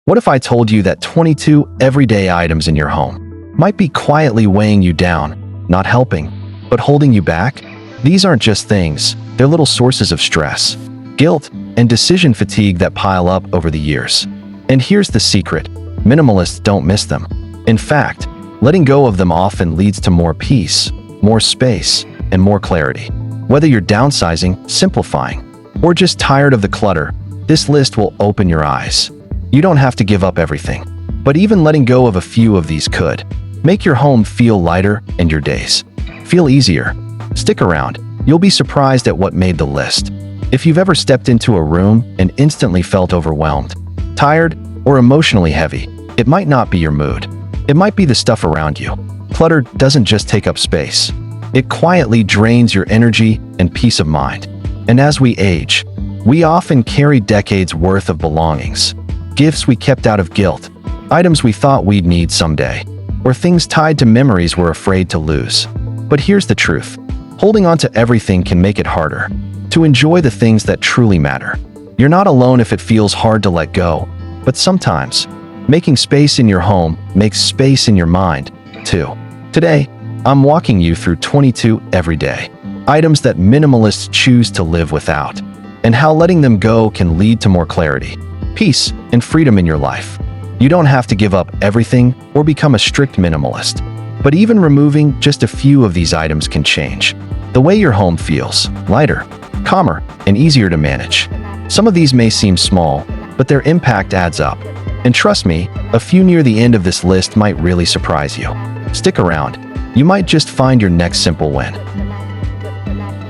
What if I told you that 22 everyday items in your home might be quietly weighing you down, not helping, but holding you back? These aren't just things, they're little sources of stress, guilt, and decision fatigue that pile up over the years. And here's the secret: minimalists don't miss them. In fact, letting go of them often leads to more peace, more space, and more clarity. Whether you're downsizing, simplifying, or just tired of the clutter, this list will open your eyes. You don't have to give up everything, but even letting go of a few of these could make your home feel lighter and your days feel easier. Stick around, you'll be surprised at what made the list. If you've ever stepped into a room and instantly felt overwhelmed, tired, or emotionally heavy, it might not be your mood. It might be the stuff around you. Clutter doesn't just take up space. It quietly drains your energy and peace of mind. And as we age, we often carry decades worth of belongings. Gifts we kept out of guilt, items we thought we'd need someday, or things tied to memories we're afraid to lose. But here's the truth: holding on to everything can make it harder to enjoy the things that truly matter. You're not alone if it feels hard to let go, but sometimes making space in your home makes space in your mind, too. Today, I'm walking you through 22 everyday items that minimalists choose to live without, and how letting them go can lead to more clarity, peace, and freedom in your life. You don't have to give up everything or become a strict minimalist, but even removing just a few of these items can change the way your home feels: lighter, calmer, and easier to manage. Some of these may seem small, but their impact adds up. And trust me, a few near the end of this list might really surprise you. Stick around, you might just find your next simple win.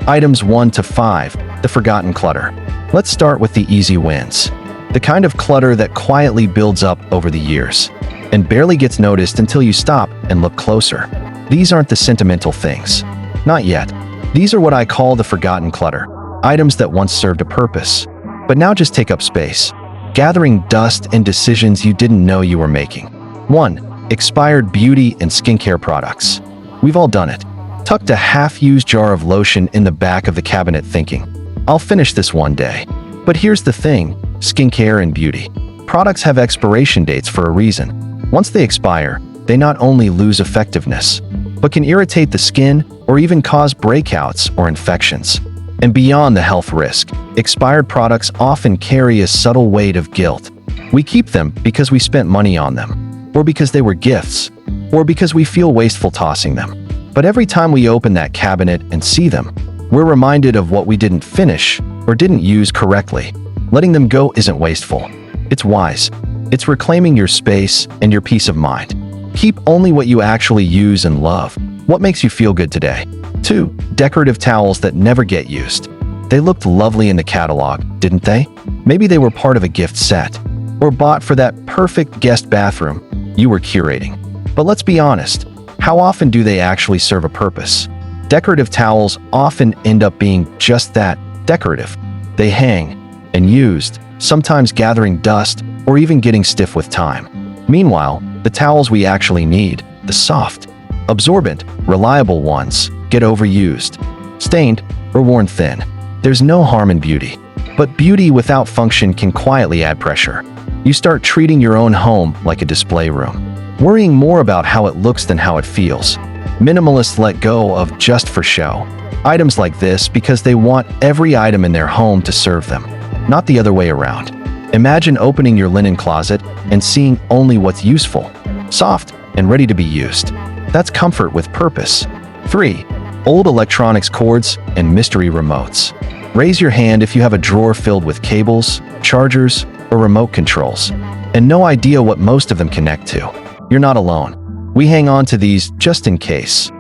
Items 1 to 5, the forgotten clutter. Let's start with the easy wins. The kind of clutter that quietly builds up over the years and barely gets noticed until you stop and look closer. These aren't the sentimental things. Not yet. These are what I call the forgotten clutter. Items that once served a purpose, but now just take up space, gathering dust and decisions you didn't know you were making. 1. Expired beauty and skincare products. We've all done it. Tucked a half-used jar of lotion in the back of the cabinet thinking, I'll finish this one day. But here's the thing: skincare and beauty products have expiration dates for a reason. Once they expire, they not only lose effectiveness, but can irritate the skin or even cause breakouts or infections. And beyond the health risk, expired products often carry a subtle weight of guilt. We keep them because we spent money on them, or because they were gifts, or because we feel wasteful tossing them. But every time we open that cabinet and see them, we're reminded of what we didn't finish or didn't use correctly. Letting them go isn't wasteful. It's wise. It's reclaiming your space and your peace of mind. Keep only what you actually use and love. What makes you feel good today? 2. Decorative towels that never get used. They looked lovely in the catalog, didn't they? Maybe they were part of a gift set, or bought for that perfect guest bathroom you were curating. But let's be honest, how often do they actually serve a purpose? Decorative towels often end up being just that, decorative. They hang, and used, sometimes gathering dust or even getting stiff with time. Meanwhile, the towels we actually need, the soft, absorbent, reliable ones, get overused, stained, or worn thin. There's no harm in beauty, but beauty without function can quietly add pressure. You start treating your own home like a display room, worrying more about how it looks than how it feels. Minimalists let go of just for show items like this because they want every item in their home to serve them, not the other way around. Imagine opening your linen closet and seeing only what's useful, soft, and ready to be used. That's comfort with purpose. 3. Old electronics cords and mystery remotes. Raise your hand if you have a drawer filled with cables, chargers, or remote controls, and no idea what most of them connect to. You're not alone. We hang on to these just in case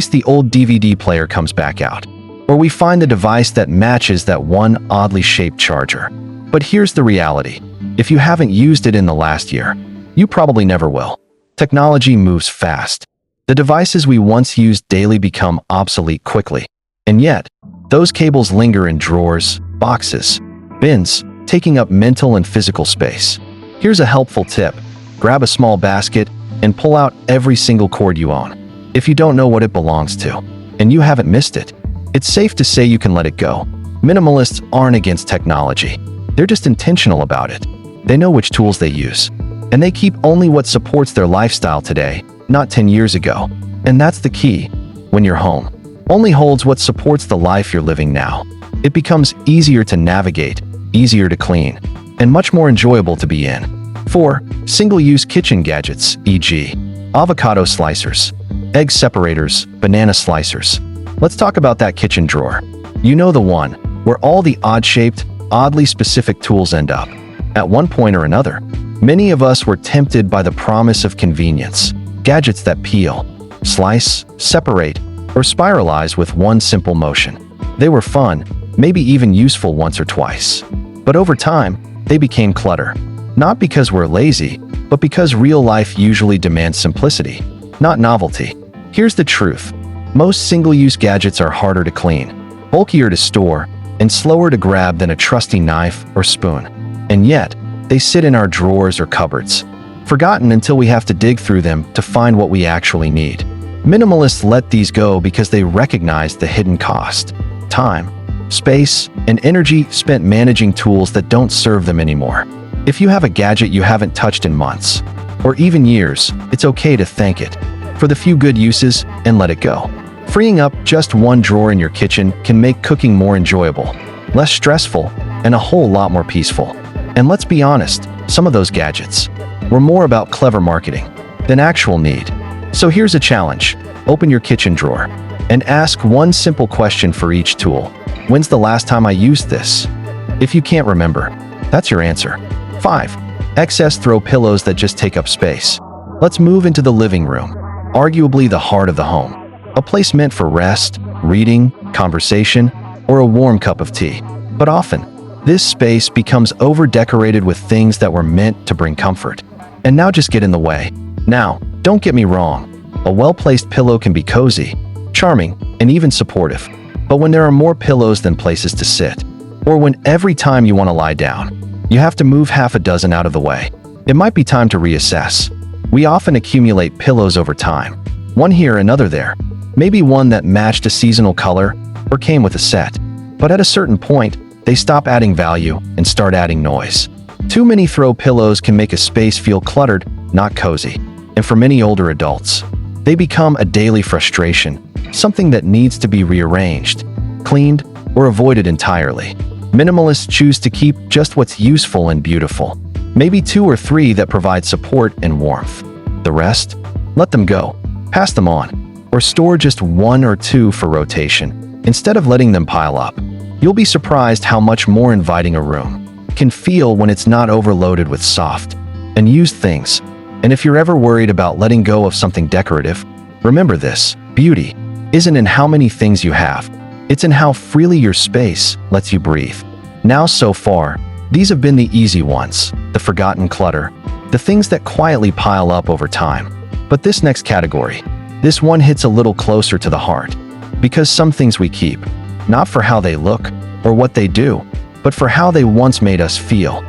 the old DVD player comes back out, or we find the device that matches that one oddly shaped charger. But here's the reality: if you haven't used it in the last year, you probably never will. Technology moves fast. The devices we once used daily become obsolete quickly. And yet, those cables linger in drawers, boxes, bins, taking up mental and physical space. Here's a helpful tip: grab a small basket and pull out every single cord you own. If you don't know what it belongs to, and you haven't missed it, it's safe to say you can let it go. Minimalists aren't against technology. They're just intentional about it. They know which tools they use, And they keep only what supports their lifestyle today, not 10 years ago. And that's the key. When your home only holds what supports the life you're living now, it becomes easier to navigate, easier to clean, and much more enjoyable to be in. 4. Single-use kitchen gadgets, e.g. avocado slicers, egg separators, banana slicers. Let's talk about that kitchen drawer. You know the one, where all the odd-shaped, oddly specific tools end up. At one point or another, many of us were tempted by the promise of convenience. Gadgets that peel, slice, separate, or spiralize with one simple motion. They were fun, maybe even useful once or twice. But over time, they became clutter. Not because we're lazy, but because real life usually demands simplicity, not novelty. Here's the truth. Most single-use gadgets are harder to clean, bulkier to store, and slower to grab than a trusty knife or spoon. And yet, they sit in our drawers or cupboards, forgotten until we have to dig through them to find what we actually need. Minimalists let these go because they recognize the hidden cost: time, space, and energy spent managing tools that don't serve them anymore. If you have a gadget you haven't touched in months, or even years, it's okay to thank it for the few good uses and let it go. Freeing up just one drawer in your kitchen can make cooking more enjoyable, less stressful, and a whole lot more peaceful. And let's be honest, some of those gadgets were more about clever marketing than actual need. So here's a challenge. Open your kitchen drawer and ask one simple question for each tool. When's the last time I used this? If you can't remember, that's your answer. 5. Excess throw pillows that just take up space. Let's move into the living room, arguably the heart of the home. A place meant for rest, reading, conversation, or a warm cup of tea. But often, this space becomes over-decorated with things that were meant to bring comfort, and now just get in the way. Now, don't get me wrong. A well-placed pillow can be cozy, charming, and even supportive. But when there are more pillows than places to sit, or when every time you want to lie down, you have to move half a dozen out of the way, it might be time to reassess. We often accumulate pillows over time, one here, another there, maybe one that matched a seasonal color or came with a set. But at a certain point, they stop adding value and start adding noise. Too many throw pillows can make a space feel cluttered, not cozy. And for many older adults, they become a daily frustration, something that needs to be rearranged, cleaned, or avoided entirely. Minimalists choose to keep just what's useful and beautiful, maybe 2 or 3 that provide support and warmth. The rest? Let them go, pass them on, or store just 1 or 2 for rotation, instead of letting them pile up. You'll be surprised how much more inviting a room can feel when it's not overloaded with soft and used things. And if you're ever worried about letting go of something decorative, remember this: beauty isn't in how many things you have, it's in how freely your space lets you breathe. Now, so far, these have been the easy ones, the forgotten clutter, the things that quietly pile up over time. But this next category, this one hits a little closer to the heart, because some things we keep, not for how they look or what they do, but for how they once made us feel.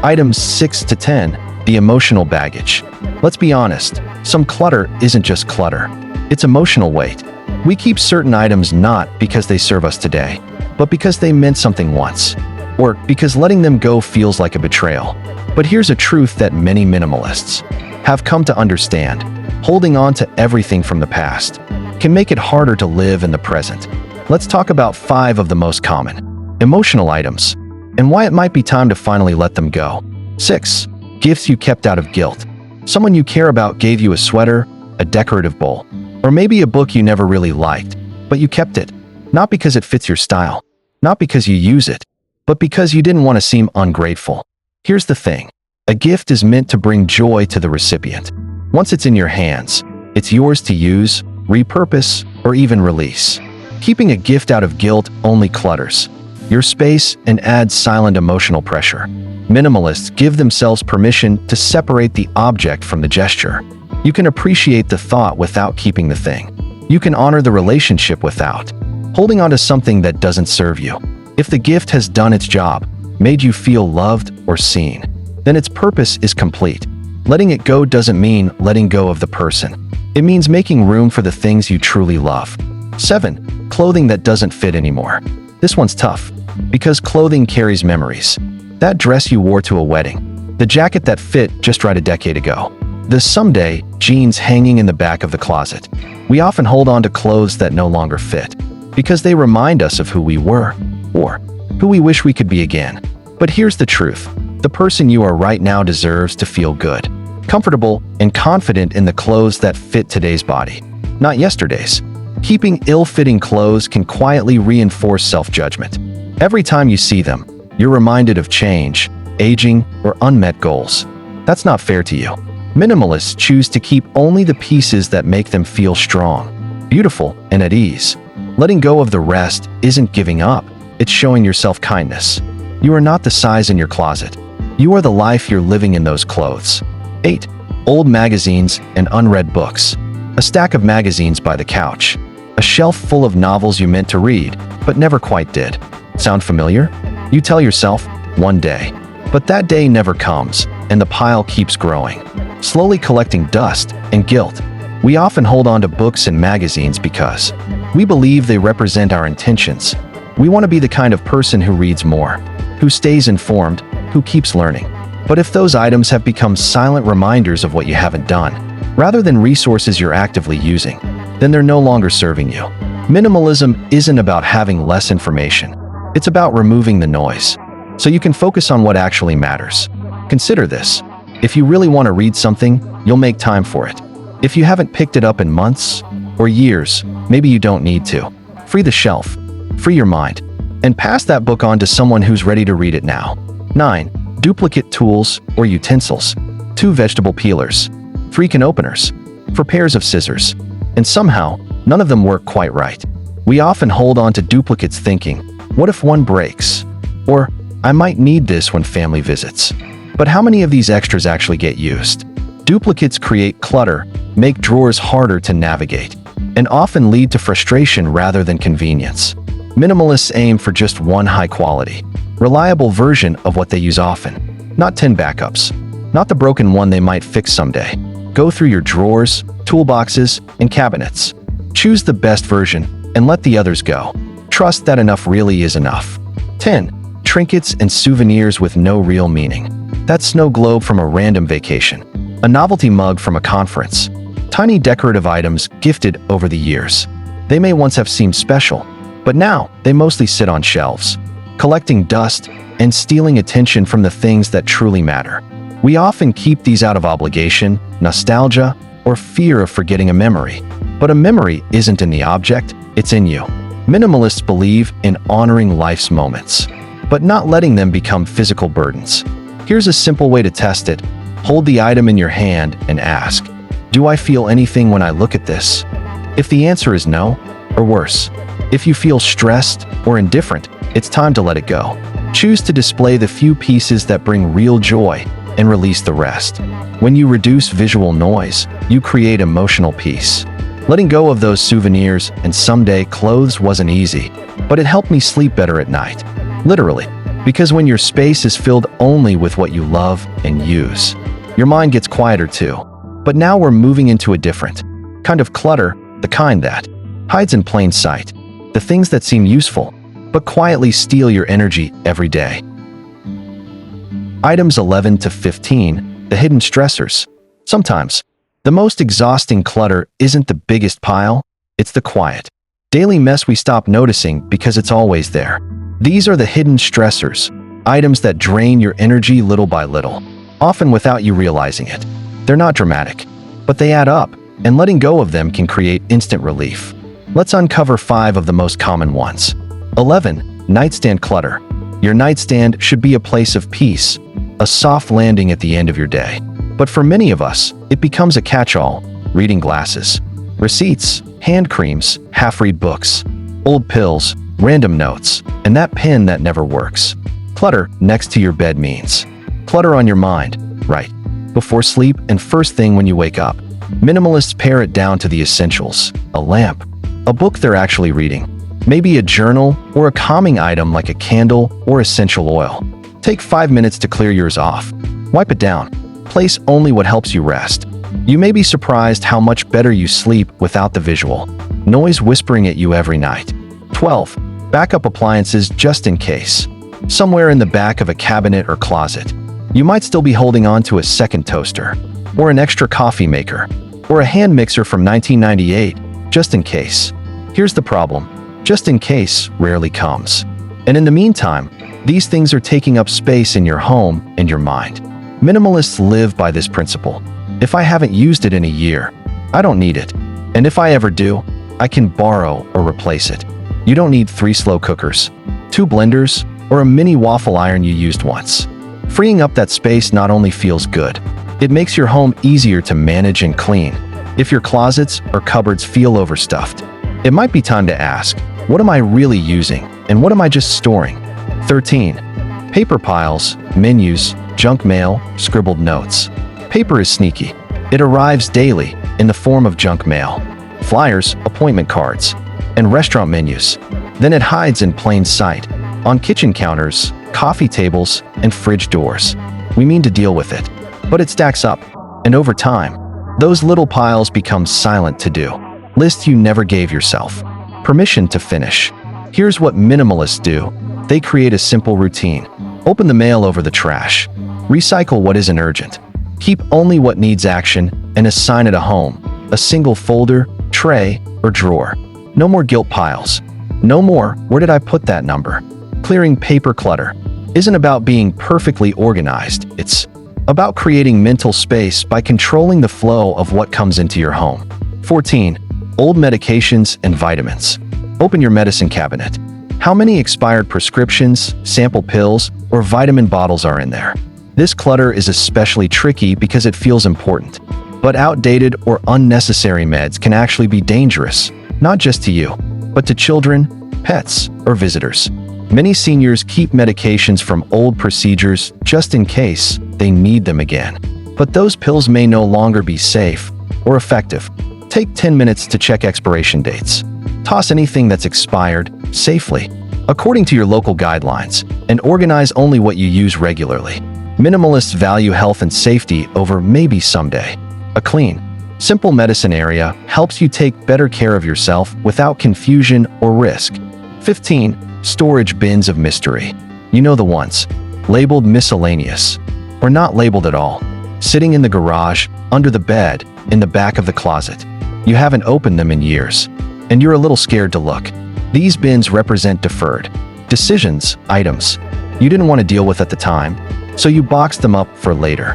Items 6 to 10. The emotional baggage. Let's be honest, some clutter isn't just clutter. It's emotional weight. We keep certain items not because they serve us today, but because they meant something once, or because letting them go feels like a betrayal. But here's a truth that many minimalists have come to understand. Holding on to everything from the past can make it harder to live in the present. Let's talk about 5 of the most common emotional items and why it might be time to finally let them go. 6. Gifts you kept out of guilt. Someone you care about gave you a sweater, a decorative bowl, or maybe a book you never really liked, but you kept it. Not because it fits your style, not because you use it, but because you didn't want to seem ungrateful. Here's the thing. A gift is meant to bring joy to the recipient. Once it's in your hands, it's yours to use, repurpose, or even release. Keeping a gift out of guilt only clutters your space and adds silent emotional pressure. Minimalists give themselves permission to separate the object from the gesture. You can appreciate the thought without keeping the thing. You can honor the relationship without holding on to something that doesn't serve you. If the gift has done its job, made you feel loved or seen, then its purpose is complete. Letting it go doesn't mean letting go of the person. It means making room for the things you truly love. 7. Clothing that doesn't fit anymore. This one's tough, because clothing carries memories. That dress you wore to a wedding, The jacket that fit just right a decade ago. The someday jeans hanging in the back of the closet. We often hold on to clothes that no longer fit because they remind us of who we were or who we wish we could be again. But here's the truth. The person you are right now deserves to feel good, comfortable, and confident in the clothes that fit today's body, not yesterday's. Keeping ill-fitting clothes can quietly reinforce self-judgment. Every time you see them, you're reminded of change, aging, or unmet goals. That's not fair to you. Minimalists choose to keep only the pieces that make them feel strong, beautiful, and at ease. Letting go of the rest isn't giving up, it's showing yourself kindness. You are not the size in your closet. You are the life you're living in those clothes. 8. Old magazines and unread books. A stack of magazines by the couch. A shelf full of novels you meant to read, but never quite did. Sound familiar? You tell yourself, one day. But that day never comes, and the pile keeps growing, slowly collecting dust and guilt. We often hold on to books and magazines because we believe they represent our intentions. We want to be the kind of person who reads more, who stays informed, who keeps learning. But if those items have become silent reminders of what you haven't done, rather than resources you're actively using, then they're no longer serving you. Minimalism isn't about having less information. It's about removing the noise, so you can focus on what actually matters. Consider this. If you really want to read something, you'll make time for it. If you haven't picked it up in months or years, maybe you don't need to. Free the shelf, free your mind, and pass that book on to someone who's ready to read it now. 9. Duplicate tools or utensils. 2 vegetable peelers, 3 can openers, 4 pairs of scissors, and somehow, none of them work quite right. We often hold on to duplicates thinking, what if one breaks? Or, I might need this when family visits. But how many of these extras actually get used? Duplicates create clutter, make drawers harder to navigate, and often lead to frustration rather than convenience. Minimalists aim for just one high-quality, reliable version of what they use often, not 10 backups, not the broken one they might fix someday. Go through your drawers, toolboxes, and cabinets. Choose the best version and let the others go. Trust that enough really is enough. 10. Trinkets and souvenirs with no real meaning. That snow globe from a random vacation, a novelty mug from a conference, tiny decorative items gifted over the years. They may once have seemed special, but now they mostly sit on shelves, collecting dust and stealing attention from the things that truly matter. We often keep these out of obligation, nostalgia, or fear of forgetting a memory. But a memory isn't in the object, it's in you. Minimalists believe in honoring life's moments, but not letting them become physical burdens. Here's a simple way to test it. Hold the item in your hand and ask, do I feel anything when I look at this? If the answer is no, or worse, if you feel stressed or indifferent, it's time to let it go. Choose to display the few pieces that bring real joy and release the rest. When you reduce visual noise, you create emotional peace. Letting go of those souvenirs and someday clothes wasn't easy, but it helped me sleep better at night. Literally, because when your space is filled only with what you love and use, your mind gets quieter too. But now we're moving into a different kind of clutter, the kind that hides in plain sight, the things that seem useful, but quietly steal your energy every day. Items 11 to 15, the hidden stressors. Sometimes, the most exhausting clutter isn't the biggest pile, it's the quiet daily mess we stop noticing because it's always there. These are the hidden stressors, items that drain your energy little by little, often without you realizing it. They're not dramatic, but they add up, and letting go of them can create instant relief. Let's uncover 5 of the most common ones. 11. Nightstand clutter. Your nightstand should be a place of peace, a soft landing at the end of your day. But for many of us, it becomes a catch-all: reading glasses, receipts, hand creams, half-read books, old pills, random notes, and that pen that never works. Clutter next to your bed means clutter on your mind, right before sleep and first thing when you wake up. Minimalists pare it down to the essentials: a lamp, a book they're actually reading, maybe a journal or a calming item like a candle or essential oil. Take 5 minutes to clear yours off. Wipe it down. Place only what helps you rest. You may be surprised how much better you sleep without the visual noise whispering at you every night. 12. Backup appliances just in case. Somewhere in the back of a cabinet or closet. You might still be holding on to a second toaster, or an extra coffee maker, or a hand mixer from 1998, just in case. Here's the problem. Just in case rarely comes. And in the meantime, these things are taking up space in your home and your mind. Minimalists live by this principle. If I haven't used it in a year, I don't need it. And if I ever do, I can borrow or replace it. You don't need 3 slow cookers, 2 blenders, or a mini waffle iron you used once. Freeing up that space not only feels good, it makes your home easier to manage and clean. If your closets or cupboards feel overstuffed, it might be time to ask, what am I really using and what am I just storing? 13. Paper piles, menus, junk mail, scribbled notes. Paper is sneaky. It arrives daily in the form of junk mail, flyers, appointment cards, and restaurant menus. Then it hides in plain sight, on kitchen counters, coffee tables, and fridge doors. We mean to deal with it, but it stacks up, and over time, those little piles become silent to-do lists you never gave yourself permission to finish. Here's what minimalists do. They create a simple routine. Open the mail over the trash. Recycle what isn't urgent. Keep only what needs action and assign it a home, a single folder, tray, or drawer. No more guilt piles. No more, where did I put that number? Clearing paper clutter isn't about being perfectly organized. It's about creating mental space by controlling the flow of what comes into your home. 14. Old medications and vitamins. Open your medicine cabinet. How many expired prescriptions, sample pills, or vitamin bottles are in there? This clutter is especially tricky because it feels important. But outdated or unnecessary meds can actually be dangerous, not just to you, but to children, pets, or visitors. Many seniors keep medications from old procedures just in case they need them again. But those pills may no longer be safe or effective. Take 10 minutes to check expiration dates. Toss anything that's expired safely, according to your local guidelines, and organize only what you use regularly. Minimalists value health and safety over maybe someday. A clean, simple medicine area helps you take better care of yourself without confusion or risk. 15. Storage bins of mystery. You know the ones, labeled miscellaneous, or not labeled at all, sitting in the garage, under the bed, in the back of the closet. You haven't opened them in years, and you're a little scared to look. These bins represent deferred decisions, items you didn't want to deal with at the time, so you boxed them up for later.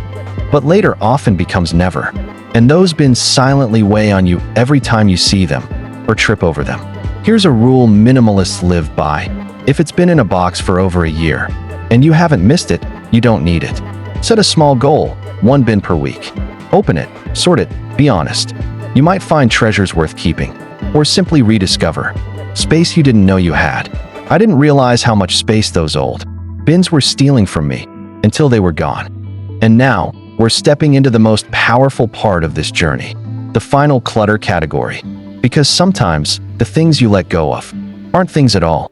But later often becomes never, and those bins silently weigh on you every time you see them or trip over them. Here's a rule minimalists live by. If it's been in a box for over a year, and you haven't missed it, you don't need it. Set a small goal, 1 bin per week. Open it, sort it, be honest. You might find treasures worth keeping, or simply rediscover space you didn't know you had. I didn't realize how much space those old bins were stealing from me until they were gone. And now, we're stepping into the most powerful part of this journey, the final clutter category. Because sometimes, the things you let go of aren't things at all.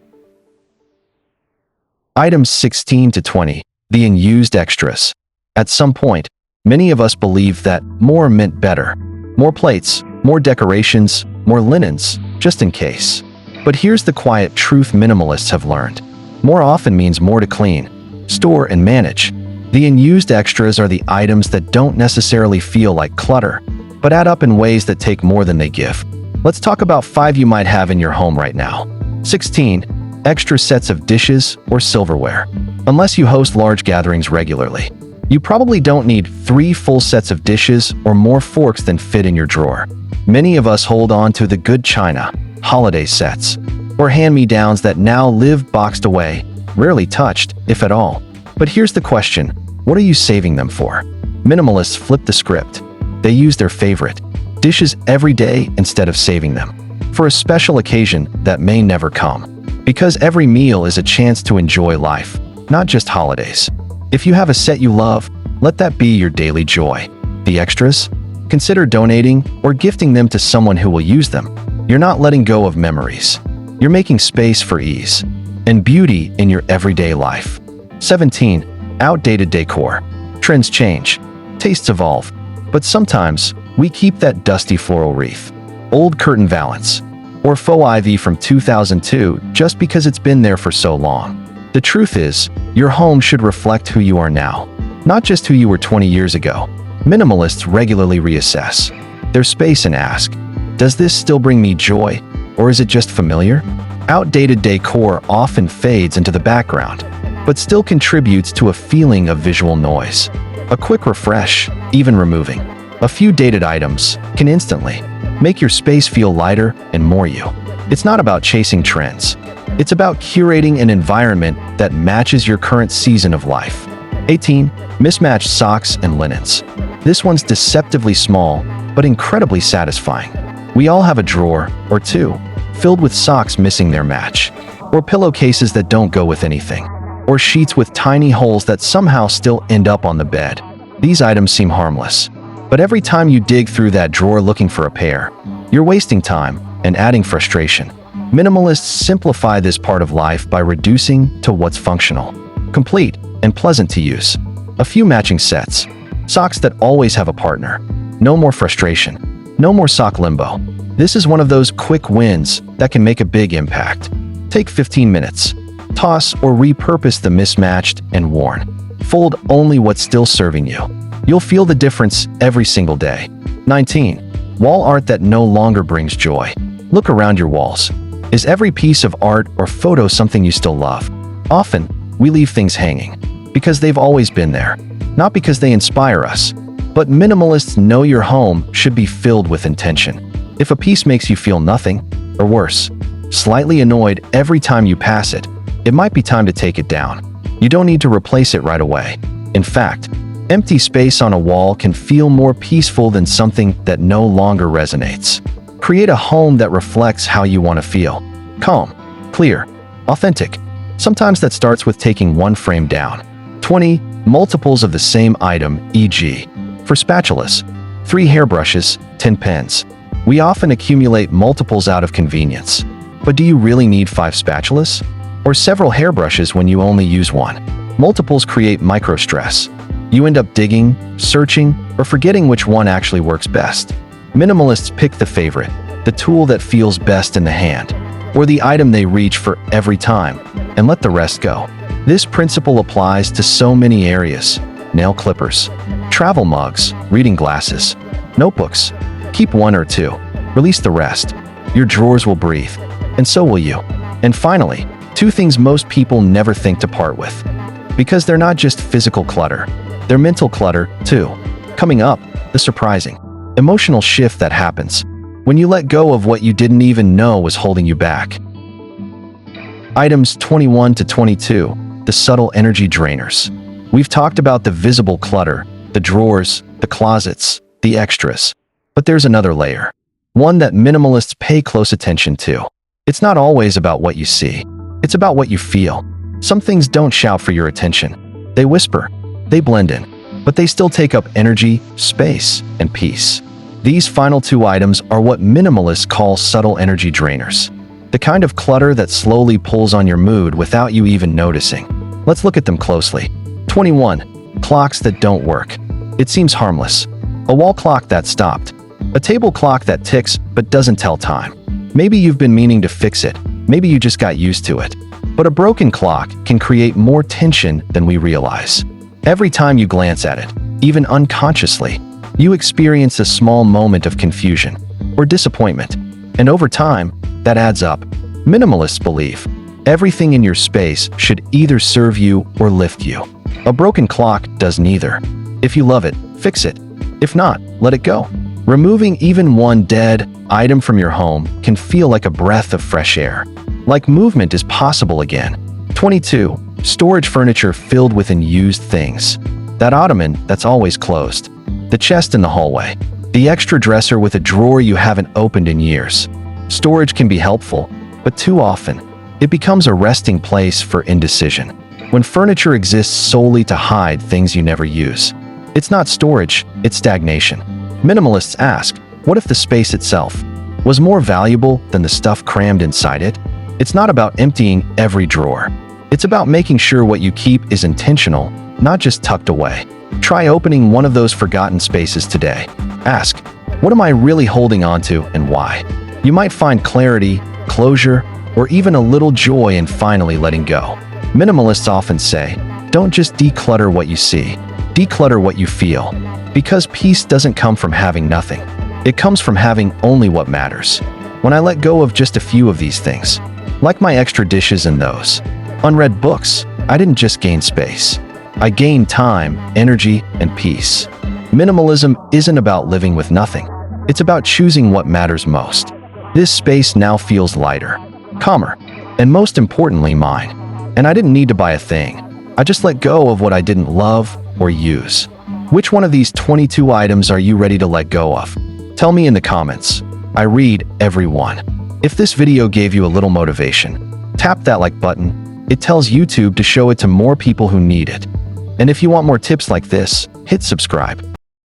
Items 16 to 20, the unused extras. At some point, many of us believed that more meant better. More plates, more decorations, more linens, just in case. But here's the quiet truth minimalists have learned. More often means more to clean, store, and manage. The unused extras are the items that don't necessarily feel like clutter, but add up in ways that take more than they give. Let's talk about 5 you might have in your home right now. 16. Extra sets of dishes or silverware. Unless you host large gatherings regularly, you probably don't need 3 full sets of dishes or more forks than fit in your drawer. Many of us hold on to the good china, holiday sets, or hand-me-downs that now live boxed away, rarely touched, if at all. But here's the question, what are you saving them for? Minimalists flip the script. They use their favorite dishes every day instead of saving them for a special occasion that may never come. Because every meal is a chance to enjoy life, not just holidays. If you have a set you love, let that be your daily joy. The extras? Consider donating or gifting them to someone who will use them. You're not letting go of memories. You're making space for ease and beauty in your everyday life. 17. Outdated decor. Trends change. Tastes evolve. But sometimes, we keep that dusty floral wreath, old curtain valance, or faux ivy from 2002 just because it's been there for so long. The truth is, your home should reflect who you are now. not just who you were 20 years ago. Minimalists regularly reassess their space and ask, does this still bring me joy, or is it just familiar? Outdated decor often fades into the background, but still contributes to a feeling of visual noise. A quick refresh, even removing a few dated items, can instantly make your space feel lighter and more you. It's not about chasing trends. It's about curating an environment that matches your current season of life. 18. Mismatched socks and linens. This one's deceptively small, but incredibly satisfying. We all have a drawer or two filled with socks missing their match, or pillowcases that don't go with anything, or sheets with tiny holes that somehow still end up on the bed. These items seem harmless, but every time you dig through that drawer looking for a pair, you're wasting time and adding frustration. Minimalists simplify this part of life by reducing to what's functional, complete, and pleasant to use. A few matching sets, socks that always have a partner. No more frustration, no more sock limbo. This is one of those quick wins that can make a big impact. Take 15 minutes. Toss or repurpose the mismatched and worn. Fold only what's still serving you. You'll feel the difference every single day. 19. Wall art that no longer brings joy. Look around your walls. Is every piece of art or photo something you still love? Often, we leave things hanging because they've always been there, not because they inspire us. But minimalists know your home should be filled with intention. If a piece makes you feel nothing, or worse, slightly annoyed every time you pass it, it might be time to take it down. You don't need to replace it right away. In fact, empty space on a wall can feel more peaceful than something that no longer resonates. Create a home that reflects how you want to feel. Calm, clear, authentic. Sometimes that starts with taking one frame down. 20. Multiples of the same item, e.g. for spatulas, 3 hairbrushes, 10 pens. We often accumulate multiples out of convenience. But do you really need 5 spatulas? Or several hairbrushes when you only use one? Multiples create micro-stress. You end up digging, searching, or forgetting which one actually works best. Minimalists pick the favorite, the tool that feels best in the hand, or the item they reach for every time, and let the rest go. This principle applies to so many areas: nail clippers, travel mugs, reading glasses, notebooks. Keep 1 or 2, release the rest. Your drawers will breathe, and so will you. And finally, 2 things most people never think to part with, because they're not just physical clutter, they're mental clutter too. Coming up, the surprising, emotional shift that happens when you let go of what you didn't even know was holding you back. Items 21 to 22, the subtle energy drainers. We've talked about the visible clutter, the drawers, the closets, the extras. But there's another layer, one that minimalists pay close attention to. It's not always about what you see. It's about what you feel. Some things don't shout for your attention. They whisper, they blend in, but they still take up energy, space, and peace. These final 2 items are what minimalists call subtle energy drainers. The kind of clutter that slowly pulls on your mood without you even noticing. Let's look at them closely. 21. Clocks that don't work. It seems harmless. A wall clock that stopped. A table clock that ticks but doesn't tell time. Maybe you've been meaning to fix it. Maybe you just got used to it. But a broken clock can create more tension than we realize. Every time you glance at it, even unconsciously, you experience a small moment of confusion or disappointment. And over time, that adds up. Minimalists believe everything in your space should either serve you or lift you. A broken clock does neither. If you love it, fix it. If not, let it go. Removing even one dead item from your home can feel like a breath of fresh air. Like movement is possible again. 22. Storage furniture filled with unused things. That ottoman that's always closed. The chest in the hallway. The extra dresser with a drawer you haven't opened in years. Storage can be helpful, but too often, it becomes a resting place for indecision. When furniture exists solely to hide things you never use, it's not storage, it's stagnation. Minimalists ask, what if the space itself was more valuable than the stuff crammed inside it? It's not about emptying every drawer. It's about making sure what you keep is intentional, not just tucked away. Try opening one of those forgotten spaces today. Ask, what am I really holding onto and why? You might find clarity, closure, or even a little joy in finally letting go. Minimalists often say, don't just declutter what you see, Declutter what you feel, because peace doesn't come from having nothing. It comes from having only what matters. When I let go of just a few of these things, like my extra dishes and those unread books, I didn't just gain space. I gained time, energy, and peace. Minimalism isn't about living with nothing. It's about choosing what matters most. This space now feels lighter, calmer, and most importantly, mine. And I didn't need to buy a thing. I just let go of what I didn't love or use. Which one of these 22 items are you ready to let go of? Tell me in the comments. I read every one. If this video gave you a little motivation, tap that like button. It tells YouTube to show it to more people who need it. And if you want more tips like this, hit subscribe.